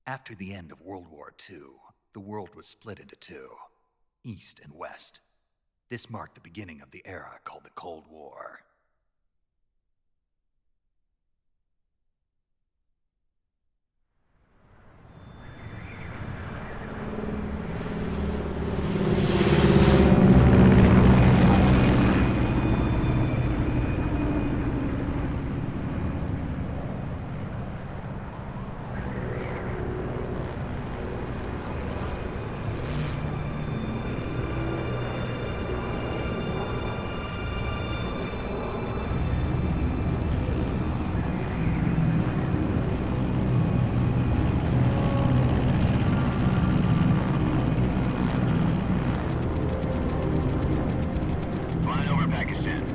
After the end of World War II, the world was split into two, East and West. This marked the beginning of the era called the Cold War.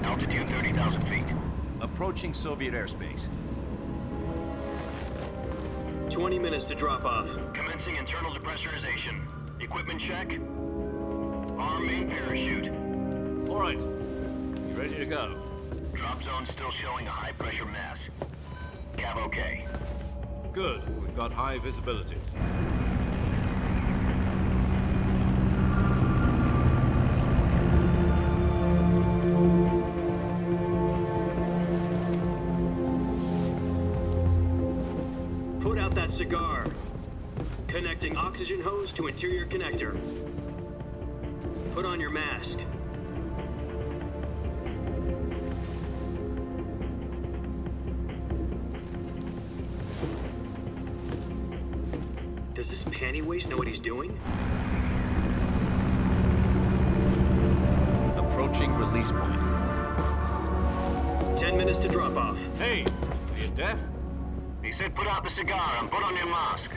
Altitude 30,000 feet. Approaching Soviet airspace. 20 minutes to drop off. Commencing internal depressurization. Equipment check. Arm main parachute. All right. You ready to go? Drop zone still showing a high pressure mass. Cav okay. Good. We've got high visibility. Put out that cigar. Connecting oxygen hose to interior connector. Put on your mask. Does this panty waste know what he's doing? Approaching release point. 10 minutes to drop off. Hey, are you deaf? He said put out the cigar and put on your mask.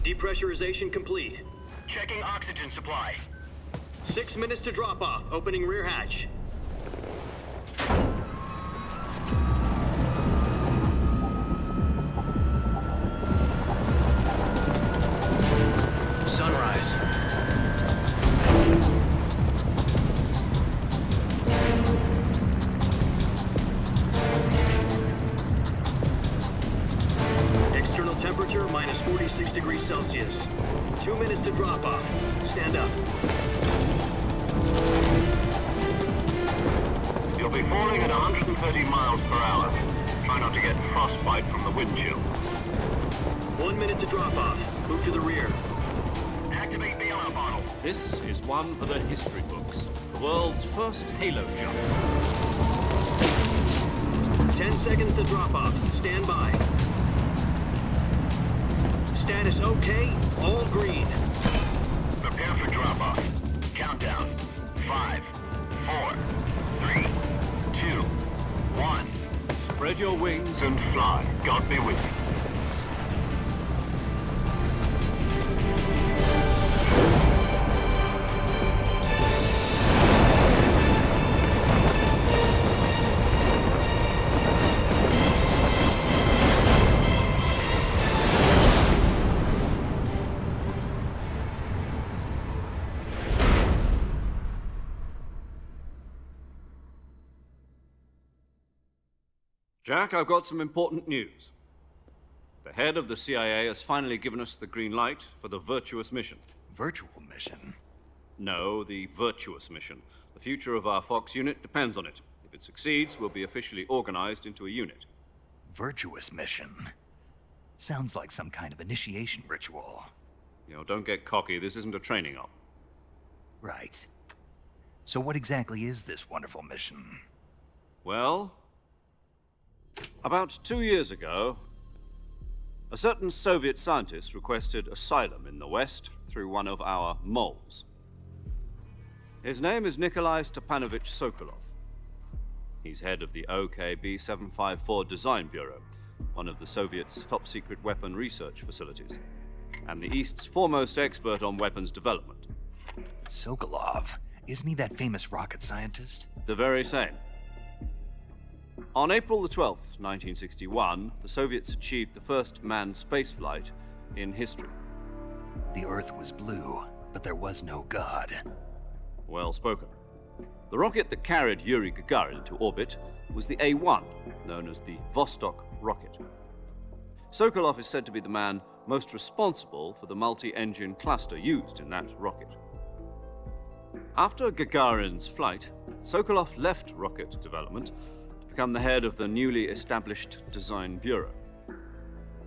Depressurization complete. Checking oxygen supply. 6 minutes to drop off. Opening rear hatch. Sunrise. External temperature minus 46 degrees Celsius. 2 minutes to drop off. Stand up. You'll be falling at 130 miles per hour. Try not to get frostbite from the wind chill. 1 minute to drop off. Move to the rear. Activate the honor bottle. This is one for the history books. The world's first halo jump. 10 seconds to drop off. Stand by. Status okay. All green. Prepare for drop off. Countdown. 5, 4, 3, 2, 1. Spread your wings And fly. God be with you. Jack, I've got some important news. The head of the CIA has finally given us the green light for the Virtuous mission. Virtual mission? No, the Virtuous mission. The future of our Fox unit depends on it. If it succeeds, we'll be officially organized into a unit. Virtuous mission? Sounds like some kind of initiation ritual. You know, don't get cocky. This isn't a training op. Right. So what exactly is this wonderful mission? Well, about 2 years ago, a certain Soviet scientist requested asylum in the West through one of our moles. His name is Nikolai Stepanovich Sokolov. He's head of the OKB-754 Design Bureau, one of the Soviets' top-secret weapon research facilities, and the East's foremost expert on weapons development. Sokolov? Isn't he that famous rocket scientist? The very same. On April the 12th, 1961, the Soviets achieved the first manned spaceflight in history. The Earth was blue, but there was no God. Well spoken. The rocket that carried Yuri Gagarin to orbit was the A-1, known as the Vostok rocket. Sokolov is said to be the man most responsible for the multi-engine cluster used in that rocket. After Gagarin's flight, Sokolov left rocket development to become the head of the newly established Design Bureau.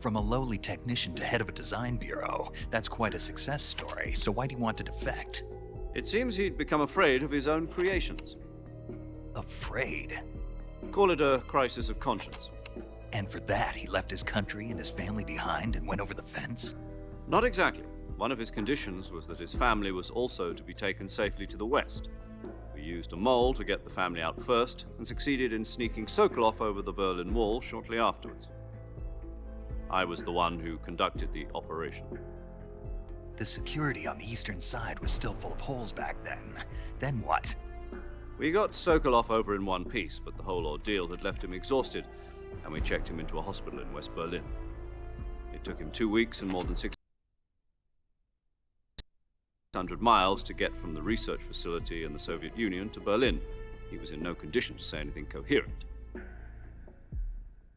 From a lowly technician to head of a design bureau, that's quite a success story, so why do you want to defect? It seems he'd become afraid of his own creations. Afraid? Call it a crisis of conscience. And for that, he left his country and his family behind and went over the fence? Not exactly. One of his conditions was that his family was also to be taken safely to the west. We used a mole to get the family out first and succeeded in sneaking Sokolov over the Berlin Wall shortly afterwards. I was the one who conducted the operation. The security on the eastern side was still full of holes back then. Then what? We got Sokolov over in one piece, but the whole ordeal had left him exhausted, and we checked him into a hospital in West Berlin. It took him 2 weeks and more than 600 miles to get from the research facility in the Soviet Union to Berlin. He was in no condition to say anything coherent.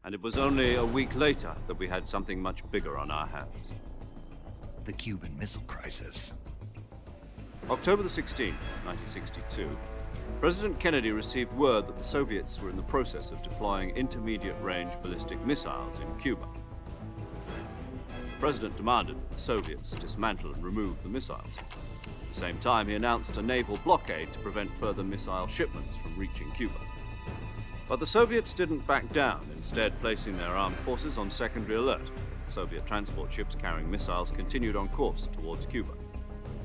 And it was only a week later that we had something much bigger on our hands. The Cuban Missile Crisis. October the 16th, 1962, President Kennedy received word that the Soviets were in the process of deploying intermediate-range ballistic missiles in Cuba. The President demanded that the Soviets dismantle and remove the missiles. At the same time, he announced a naval blockade to prevent further missile shipments from reaching Cuba. But the Soviets didn't back down, instead placing their armed forces on secondary alert. Soviet transport ships carrying missiles continued on course towards Cuba.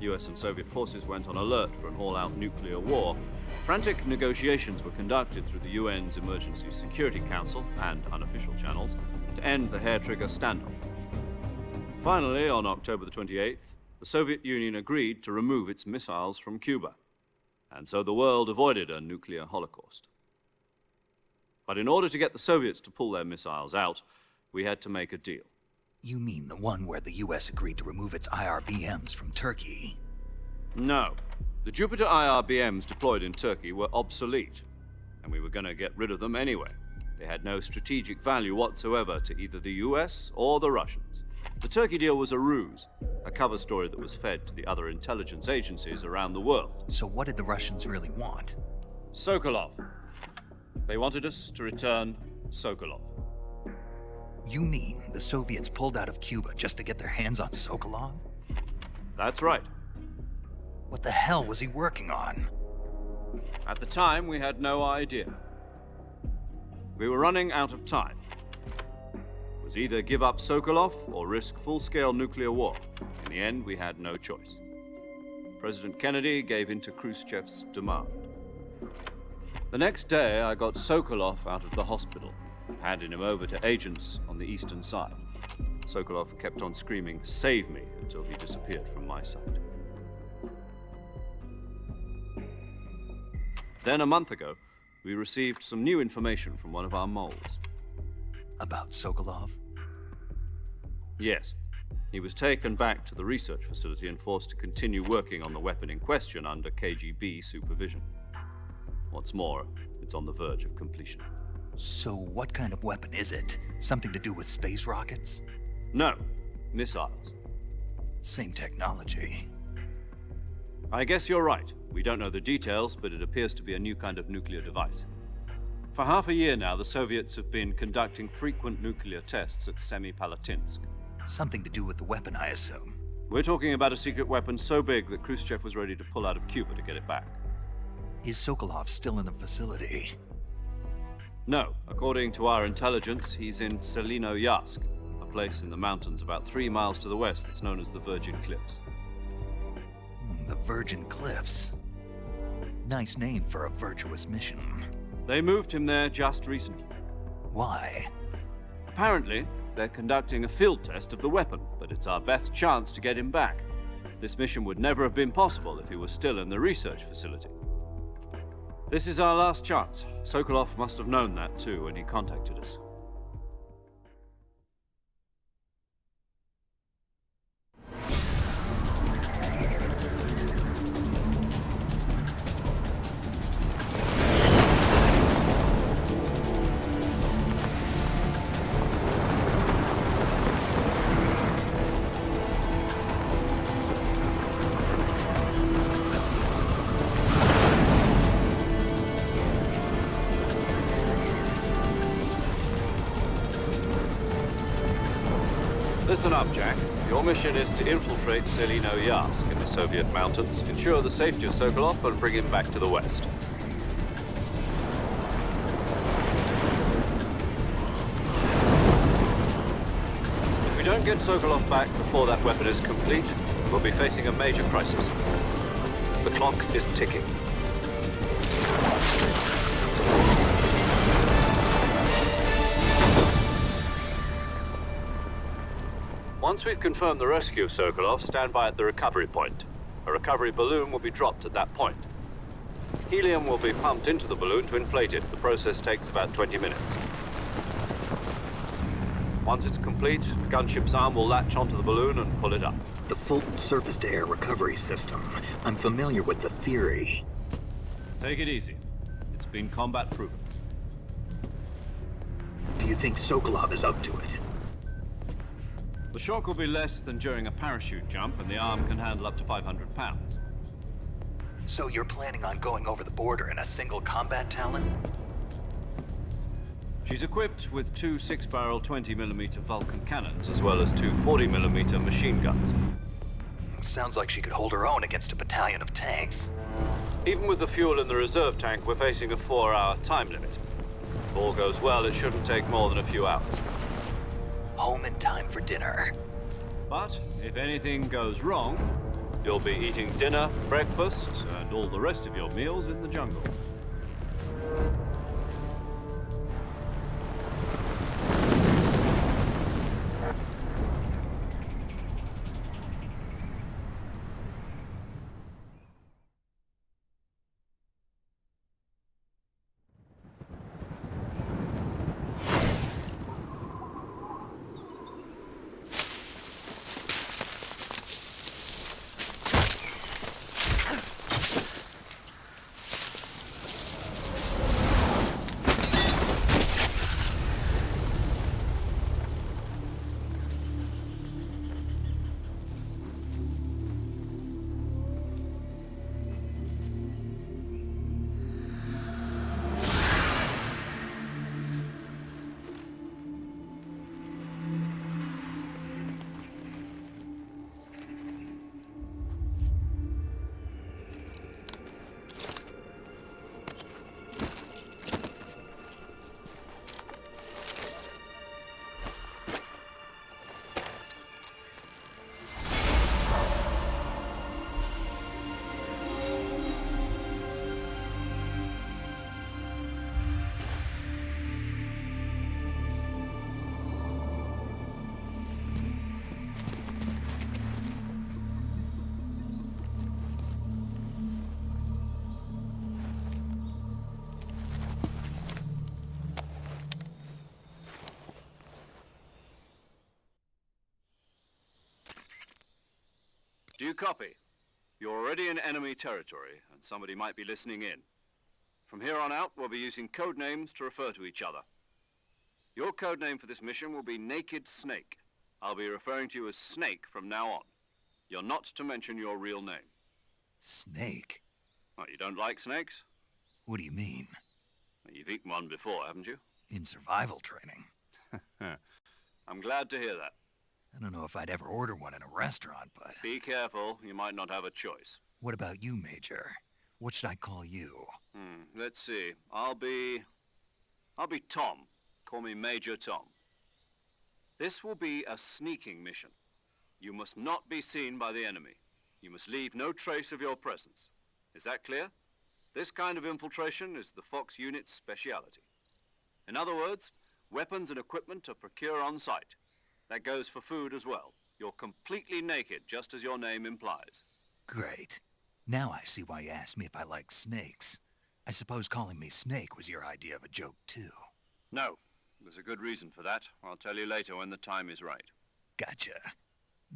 US and Soviet forces went on alert for an all-out nuclear war. Frantic negotiations were conducted through the UN's Emergency Security Council and unofficial channels to end the hair-trigger standoff. Finally, on October the 28th, the Soviet Union agreed to remove its missiles from Cuba, and so the world avoided a nuclear holocaust. But in order to get the Soviets to pull their missiles out, we had to make a deal. You mean the one where the US agreed to remove its IRBMs from Turkey? No. The Jupiter IRBMs deployed in Turkey were obsolete, and we were going to get rid of them anyway. They had no strategic value whatsoever to either the US or the Russians. The Turkey deal was a ruse, a cover story that was fed to the other intelligence agencies around the world. So what did the Russians really want? Sokolov. They wanted us to return Sokolov. You mean the Soviets pulled out of Cuba just to get their hands on Sokolov? That's right. What the hell was he working on? At the time, we had no idea. We were running out of time. It was either give up Sokolov or risk full-scale nuclear war. In the end, we had no choice. President Kennedy gave in to Khrushchev's demand. The next day, I got Sokolov out of the hospital, handing him over to agents on the eastern side. Sokolov kept on screaming, "Save me," until he disappeared from my sight. Then, a month ago, we received some new information from one of our moles. About Sokolov? Yes. He was taken back to the research facility and forced to continue working on the weapon in question under KGB supervision. What's more, it's on the verge of completion. So what kind of weapon is it? Something to do with space rockets? No, missiles. Same technology. I guess you're right. We don't know the details, but it appears to be a new kind of nuclear device. For half a year now, the Soviets have been conducting frequent nuclear tests at Semipalatinsk. Something to do with the weapon, I assume. We're talking about a secret weapon so big that Khrushchev was ready to pull out of Cuba to get it back. Is Sokolov still in the facility? No. According to our intelligence, he's in Selinoyarsk, a place in the mountains about 3 miles to the west that's known as the Virgin Cliffs. The Virgin Cliffs. Nice name for a virtuous mission. They moved him there just recently. Why? Apparently, they're conducting a field test of the weapon, but it's our best chance to get him back. This mission would never have been possible if he was still in the research facility. This is our last chance. Sokolov must have known that too when he contacted us. Listen up, Jack. Your mission is to infiltrate Selino-Yarsk in the Soviet mountains, ensure the safety of Sokolov, and bring him back to the West. If we don't get Sokolov back before that weapon is complete, we'll be facing a major crisis. The clock is ticking. Once we've confirmed the rescue of Sokolov, stand by at the recovery point. A recovery balloon will be dropped at that point. Helium will be pumped into the balloon to inflate it. The process takes about 20 minutes. Once it's complete, the gunship's arm will latch onto the balloon and pull it up. The Fulton surface-to-air recovery system. I'm familiar with the theory. Take it easy. It's been combat proven. Do you think Sokolov is up to it? The shock will be less than during a parachute jump, and the arm can handle up to 500 pounds. So you're planning on going over the border in a single combat Talon? She's equipped with two 6-barrel 20mm Vulcan cannons, as well as two 40mm machine guns. Sounds like she could hold her own against a battalion of tanks. Even with the fuel in the reserve tank, we're facing a 4-hour time limit. If all goes well, it shouldn't take more than a few hours. Home in time for dinner. But if anything goes wrong, you'll be eating dinner, breakfast, and all the rest of your meals in the jungle. Do you copy? You're already in enemy territory, and somebody might be listening in. From here on out, we'll be using code names to refer to each other. Your code name for this mission will be Naked Snake. I'll be referring to you as Snake from now on. You're not to mention your real name. Snake? Oh, you don't like snakes? What do you mean? You've eaten one before, haven't you? In survival training. I'm glad to hear that. I don't know if I'd ever order one in a restaurant, but... Be careful, you might not have a choice. What about you, Major? What should I call you? Let's see. I'll be Tom. Call me Major Tom. This will be a sneaking mission. You must not be seen by the enemy. You must leave no trace of your presence. Is that clear? This kind of infiltration is the Fox unit's speciality. In other words, weapons and equipment are procured on site. That goes for food as well. You're completely naked, just as your name implies. Great. Now I see why you asked me if I like snakes. I suppose calling me Snake was your idea of a joke, too. No, there's a good reason for that. I'll tell you later when the time is right. Gotcha.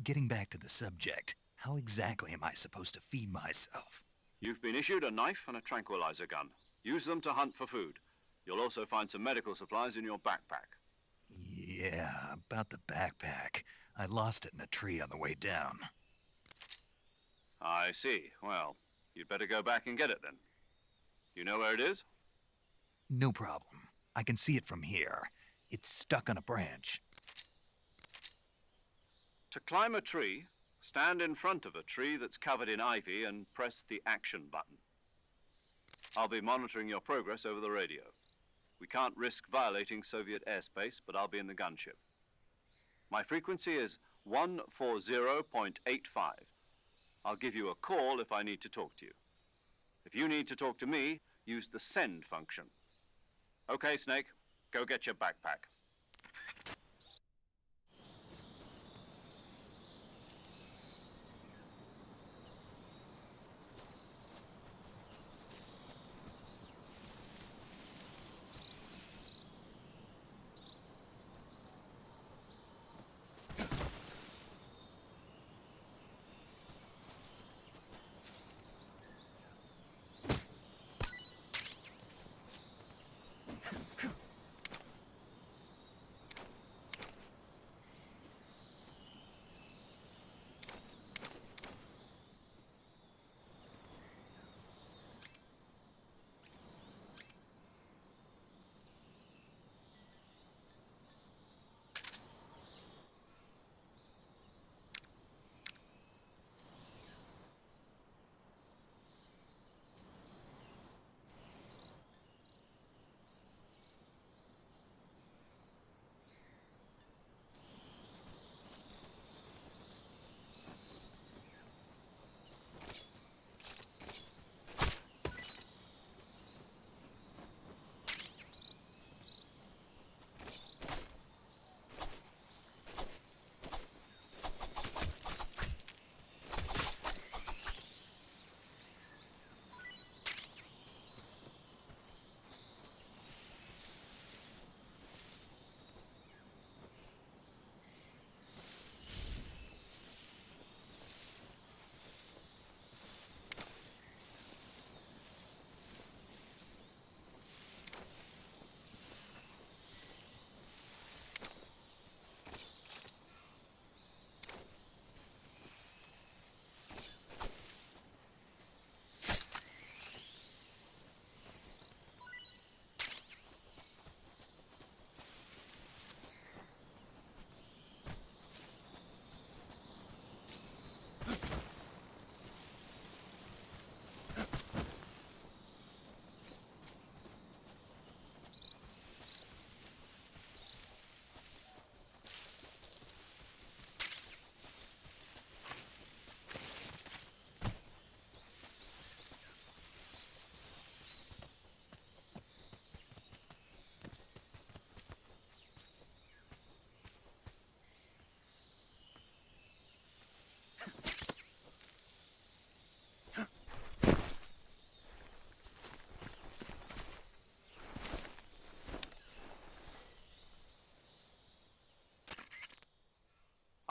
Getting back to the subject, how exactly am I supposed to feed myself? You've been issued a knife and a tranquilizer gun. Use them to hunt for food. You'll also find some medical supplies in your backpack. Yeah, about the backpack. I lost it in a tree on the way down. I see. Well, you'd better go back and get it then. You know where it is? No problem. I can see it from here. It's stuck on a branch. To climb a tree, stand in front of a tree that's covered in ivy and press the action button. I'll be monitoring your progress over the radio. We can't risk violating Soviet airspace, but I'll be in the gunship. My frequency is 140.85. I'll give you a call if I need to talk to you. If you need to talk to me, use the send function. Okay, Snake, go get your backpack.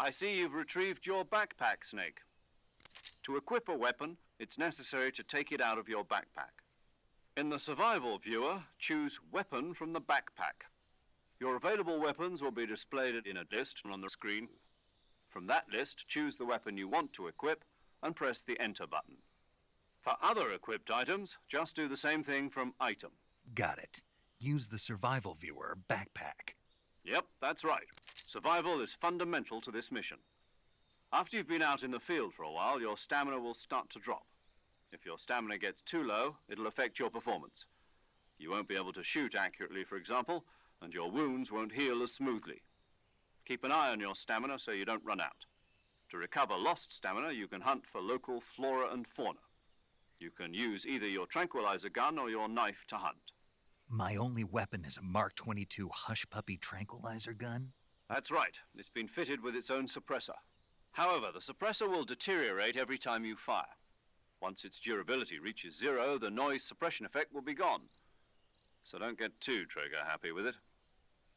I see you've retrieved your backpack, Snake. To equip a weapon, it's necessary to take it out of your backpack. In the survival viewer, choose Weapon from the backpack. Your available weapons will be displayed in a list on the screen. From that list, choose the weapon you want to equip and press the Enter button. For other equipped items, just do the same thing from Item. Got it. Use the survival viewer backpack. Yep, that's right. Survival is fundamental to this mission. After you've been out in the field for a while, your stamina will start to drop. If your stamina gets too low, it'll affect your performance. You won't be able to shoot accurately, for example, and your wounds won't heal as smoothly. Keep an eye on your stamina so you don't run out. To recover lost stamina, you can hunt for local flora and fauna. You can use either your tranquilizer gun or your knife to hunt. My only weapon is a Mark 22 Hush Puppy tranquilizer gun? That's right. It's been fitted with its own suppressor. However, the suppressor will deteriorate every time you fire. Once its durability reaches 0, the noise suppression effect will be gone. So don't get too trigger happy with it.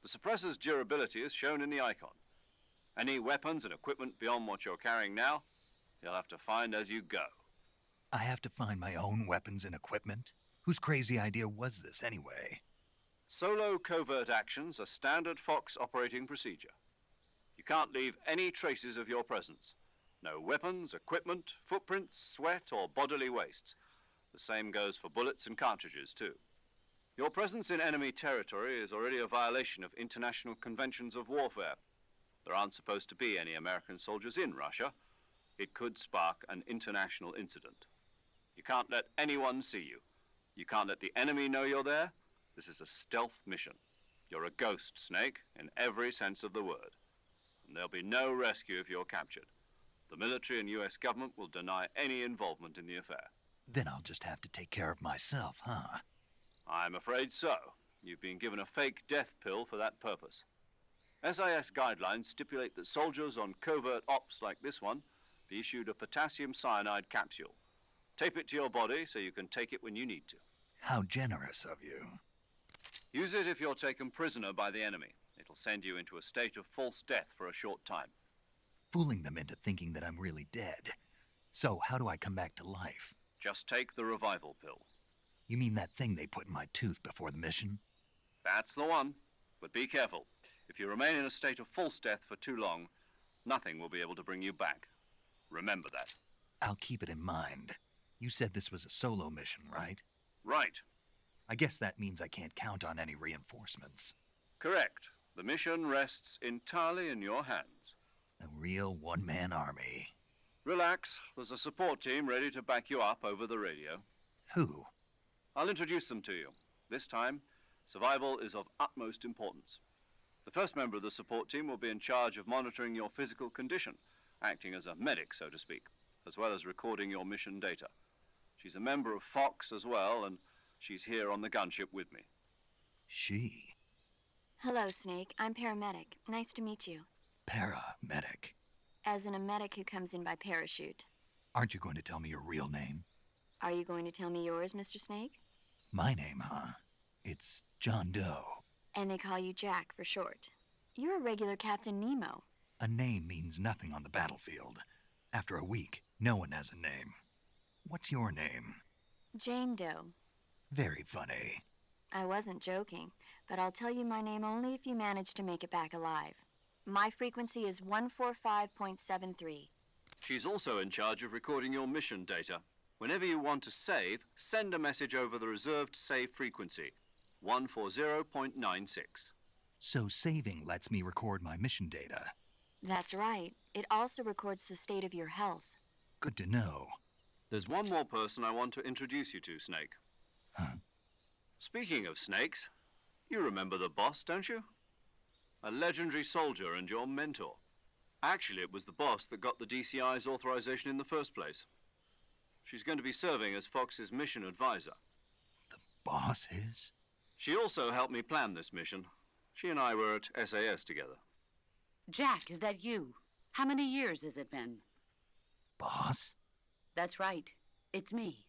The suppressor's durability is shown in the icon. Any weapons and equipment beyond what you're carrying now, you'll have to find as you go. I have to find my own weapons and equipment? Whose crazy idea was this anyway? Solo covert actions are standard Fox operating procedure. You can't leave any traces of your presence. No weapons, equipment, footprints, sweat, or bodily waste. The same goes for bullets and cartridges, too. Your presence in enemy territory is already a violation of international conventions of warfare. There aren't supposed to be any American soldiers in Russia. It could spark an international incident. You can't let anyone see you. You can't let the enemy know you're there. This is a stealth mission. You're a ghost, Snake, in every sense of the word. And there'll be no rescue if you're captured. The military and US government will deny any involvement in the affair. Then I'll just have to take care of myself, huh? I'm afraid so. You've been given a fake death pill for that purpose. SIS guidelines stipulate that soldiers on covert ops like this one be issued a potassium cyanide capsule. Tape it to your body so you can take it when you need to. How generous of you. Use it if you're taken prisoner by the enemy. It'll send you into a state of false death for a short time. Fooling them into thinking that I'm really dead. So how do I come back to life? Just take the revival pill. You mean that thing they put in my tooth before the mission? That's the one. But be careful. If you remain in a state of false death for too long, nothing will be able to bring you back. Remember that. I'll keep it in mind. You said this was a solo mission, right? Right. I guess that means I can't count on any reinforcements. Correct. The mission rests entirely in your hands. A real one-man army. Relax. There's a support team ready to back you up over the radio. Who? I'll introduce them to you. This time, survival is of utmost importance. The first member of the support team will be in charge of monitoring your physical condition, acting as a medic, so to speak, as well as recording your mission data. She's a member of Fox as well, and she's here on the gunship with me. She? Hello, Snake. I'm paramedic. Nice to meet you. Paramedic. As in a medic who comes in by parachute. Aren't you going to tell me your real name? Are you going to tell me yours, Mr. Snake? My name, huh? It's John Doe. And they call you Jack for short. You're a regular Captain Nemo. A name means nothing on the battlefield. After a week, no one has a name. What's your name? Jane Doe. Very funny. I wasn't joking, but I'll tell you my name only if you manage to make it back alive. My frequency is 145.73. She's also in charge of recording your mission data. Whenever you want to save, send a message over the reserved save frequency, 140.96. So saving lets me record my mission data. That's right. It also records the state of your health. Good to know. There's one more person I want to introduce you to, Snake. Huh? Speaking of snakes, you remember the boss, don't you? A legendary soldier and your mentor. Actually, it was the boss that got the DCI's authorization in the first place. She's going to be serving as Fox's mission advisor. The boss is? She also helped me plan this mission. She and I were at SAS together. Jack, is that you? How many years has it been? Boss? That's right. It's me.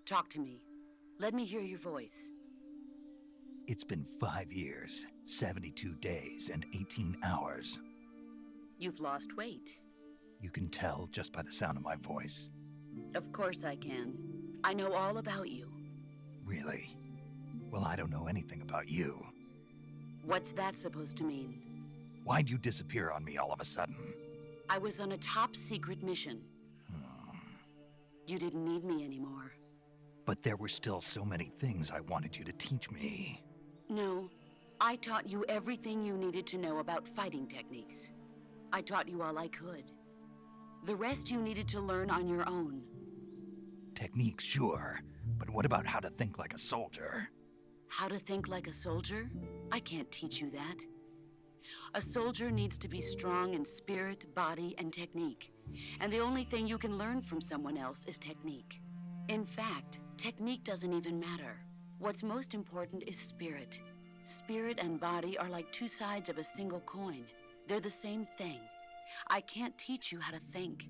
Talk to me. Let me hear your voice. It's been 5 years, 72 days, and 18 hours. You've lost weight. You can tell just by the sound of my voice. Of course I can. I know all about you. Really? Well, I don't know anything about you. What's that supposed to mean? Why'd you disappear on me all of a sudden? I was on a top-secret mission. You didn't need me anymore. But there were still so many things I wanted you to teach me. No, I taught you everything you needed to know about fighting techniques. I taught you all I could. The rest you needed to learn on your own. Techniques, sure. But what about how to think like a soldier? How to think like a soldier? I can't teach you that. A soldier needs to be strong in spirit, body, and technique. And the only thing you can learn from someone else is technique. In fact, technique doesn't even matter. What's most important is spirit. Spirit and body are like two sides of a single coin. They're the same thing. I can't teach you how to think.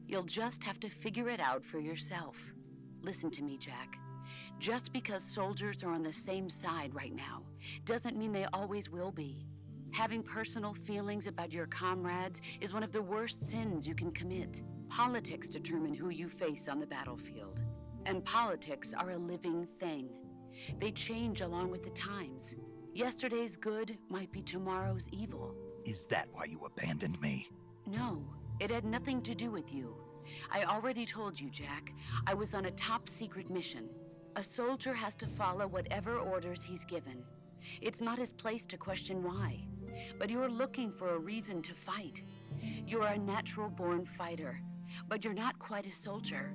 You'll just have to figure it out for yourself. Listen to me, Jack. Just because soldiers are on the same side right now doesn't mean they always will be. Having personal feelings about your comrades is one of the worst sins you can commit. Politics determine who you face on the battlefield. And politics are a living thing. They change along with the times. Yesterday's good might be tomorrow's evil. Is that why you abandoned me? No, it had nothing to do with you. I already told you, Jack. I was on a top-secret mission. A soldier has to follow whatever orders he's given. It's not his place to question why. But you're looking for a reason to fight. You're a natural-born fighter, but you're not quite a soldier.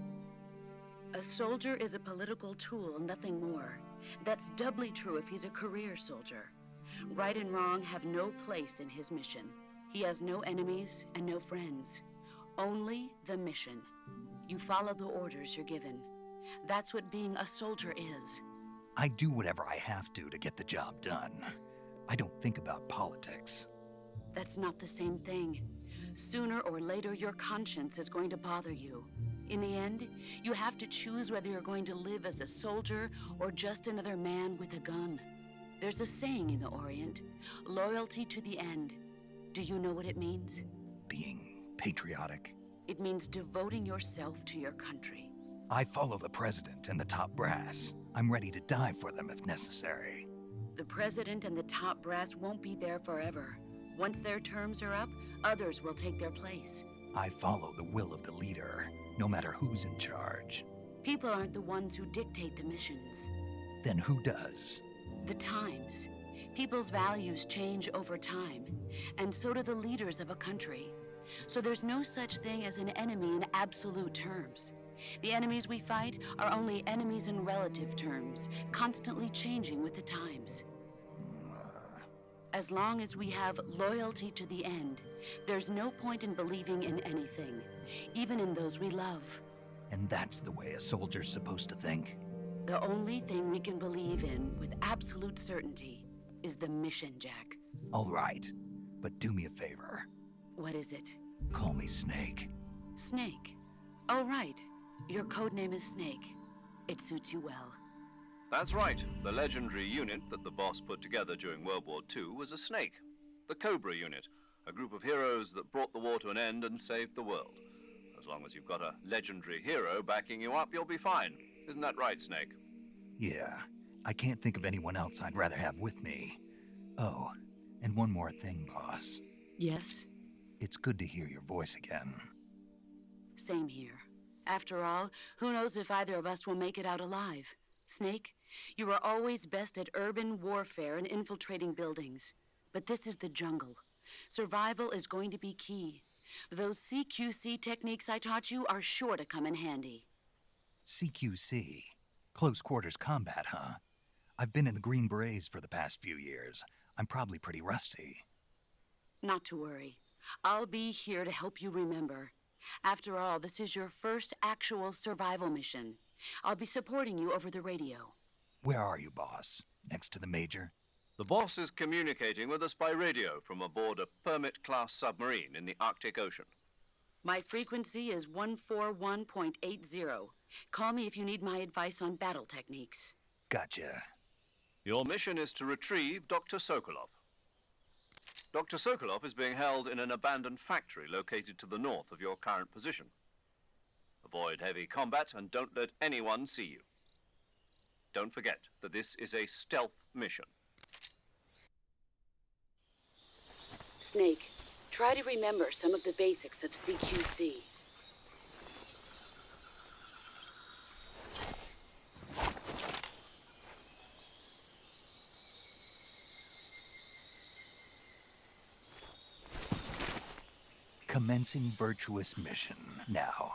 A soldier is a political tool, nothing more. That's doubly true if he's a career soldier. Right and wrong have no place in his mission. He has no enemies and no friends. Only the mission. You follow the orders you're given. That's what being a soldier is. I do whatever I have to get the job done. I don't think about politics. That's not the same thing. Sooner or later, your conscience is going to bother you. In the end, you have to choose whether you're going to live as a soldier or just another man with a gun. There's a saying in the Orient, loyalty to the end. Do you know what it means? Being patriotic. It means devoting yourself to your country. I follow the president and the top brass. I'm ready to die for them if necessary. The president and the top brass won't be there forever. Once their terms are up, others will take their place. I follow the will of the leader, no matter who's in charge. People aren't the ones who dictate the missions. Then who does? The times. People's values change over time, and so do the leaders of a country. So there's no such thing as an enemy in absolute terms. The enemies we fight are only enemies in relative terms, constantly changing with the times. As long as we have loyalty to the end, there's no point in believing in anything, even in those we love. And that's the way a soldier's supposed to think? The only thing we can believe in with absolute certainty is the mission, Jack. All right, but do me a favor. What is it? Call me Snake. Snake. Oh, right. Your codename is Snake. It suits you well. That's right. The legendary unit that the boss put together during World War II was a snake. The Cobra unit, a group of heroes that brought the war to an end and saved the world. As long as you've got a legendary hero backing you up, you'll be fine. Isn't that right, Snake? Yeah, I can't think of anyone else I'd rather have with me. Oh, and one more thing, boss. Yes? It's good to hear your voice again. Same here. After all, who knows if either of us will make it out alive? Snake, you are always best at urban warfare and infiltrating buildings. But this is the jungle. Survival is going to be key. Those CQC techniques I taught you are sure to come in handy. CQC? Close quarters combat, huh? I've been in the Green Berets for the past few years. I'm probably pretty rusty. Not to worry. I'll be here to help you remember. After all, this is your first actual survival mission. I'll be supporting you over the radio. Where are you, boss? Next to the Major? The boss is communicating with us by radio from aboard a Permit-class submarine in the Arctic Ocean. My frequency is 141.80. Call me if you need my advice on battle techniques. Gotcha. Your mission is to retrieve Dr. Sokolov. Dr. Sokolov is being held in an abandoned factory located to the north of your current position. Avoid heavy combat and don't let anyone see you. Don't forget that this is a stealth mission. Snake, try to remember some of the basics of CQC. Commencing virtuous mission now.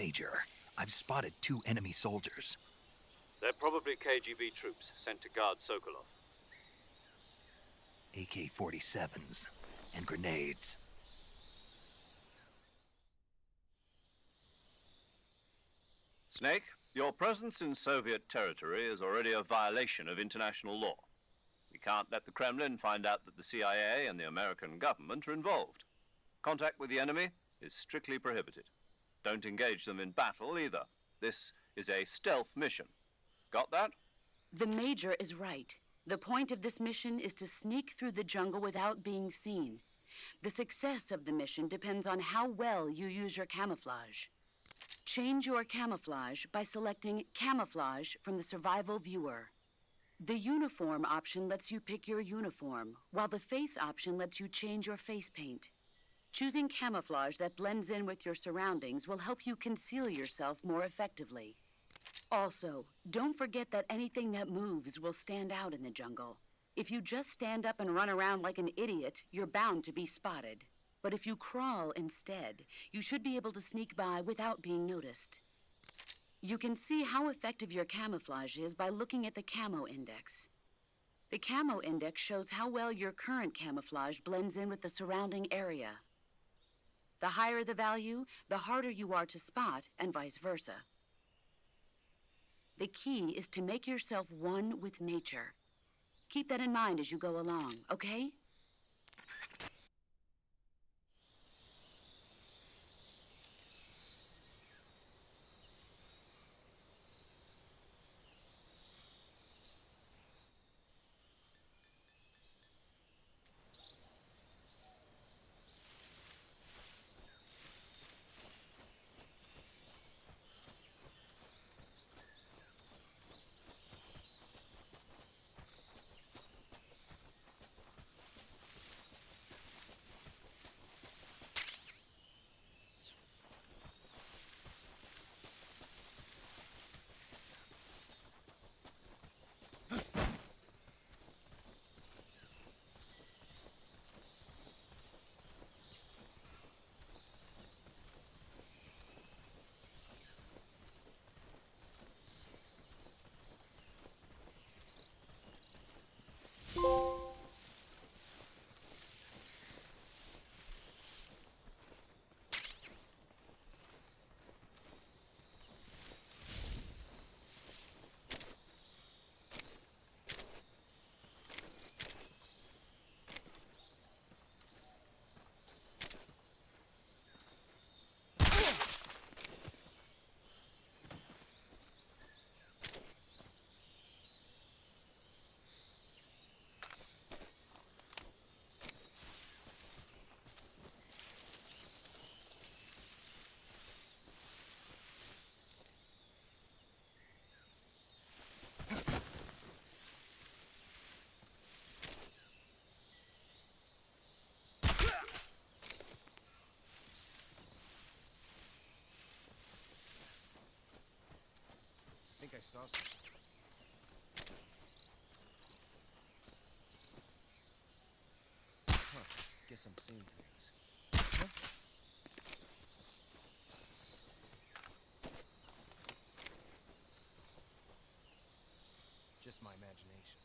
Major, I've spotted 2 enemy soldiers. They're probably KGB troops sent to guard Sokolov. AK-47s and grenades. Snake, your presence in Soviet territory is already a violation of international law. We can't let the Kremlin find out that the CIA and the American government are involved. Contact with the enemy is strictly prohibited. Don't engage them in battle either. This is a stealth mission. Got that? The Major is right. The point of this mission is to sneak through the jungle without being seen. The success of the mission depends on how well you use your camouflage. Change your camouflage by selecting Camouflage from the Survival Viewer. The Uniform option lets you pick your uniform, while the Face option lets you change your face paint. Choosing camouflage that blends in with your surroundings will help you conceal yourself more effectively. Also, don't forget that anything that moves will stand out in the jungle. If you just stand up and run around like an idiot, you're bound to be spotted. But if you crawl instead, you should be able to sneak by without being noticed. You can see how effective your camouflage is by looking at the Camo Index. The Camo Index shows how well your current camouflage blends in with the surrounding area. The higher the value, the harder you are to spot, and vice versa. The key is to make yourself one with nature. Keep that in mind as you go along, okay? I think I saw something. Huh. Guess I'm seeing things. Huh? Just my imagination.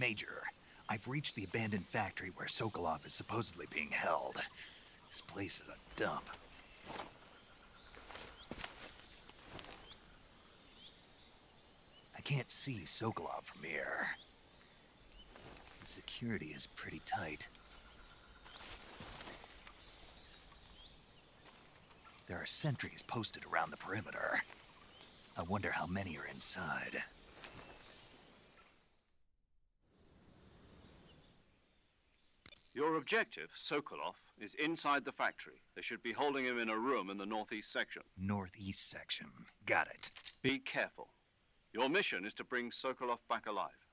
Major, I've reached the abandoned factory where Sokolov is supposedly being held. This place is a dump. I can't see Sokolov from here. The security is pretty tight. There are sentries posted around the perimeter. I wonder how many are inside. Your objective, Sokolov, is inside the factory. They should be holding him in a room in the northeast section. Northeast section. Got it. Be careful. Your mission is to bring Sokolov back alive.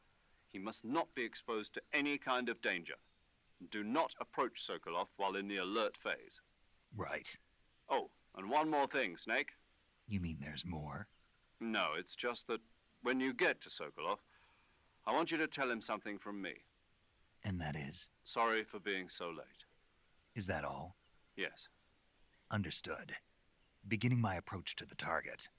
He must not be exposed to any kind of danger. Do not approach Sokolov while in the alert phase. Right. Oh, and one more thing, Snake. You mean there's more? No, it's just that when you get to Sokolov, I want you to tell him something from me. And that is? Sorry for being so late. Is that all? Yes. Understood. Beginning my approach to the target.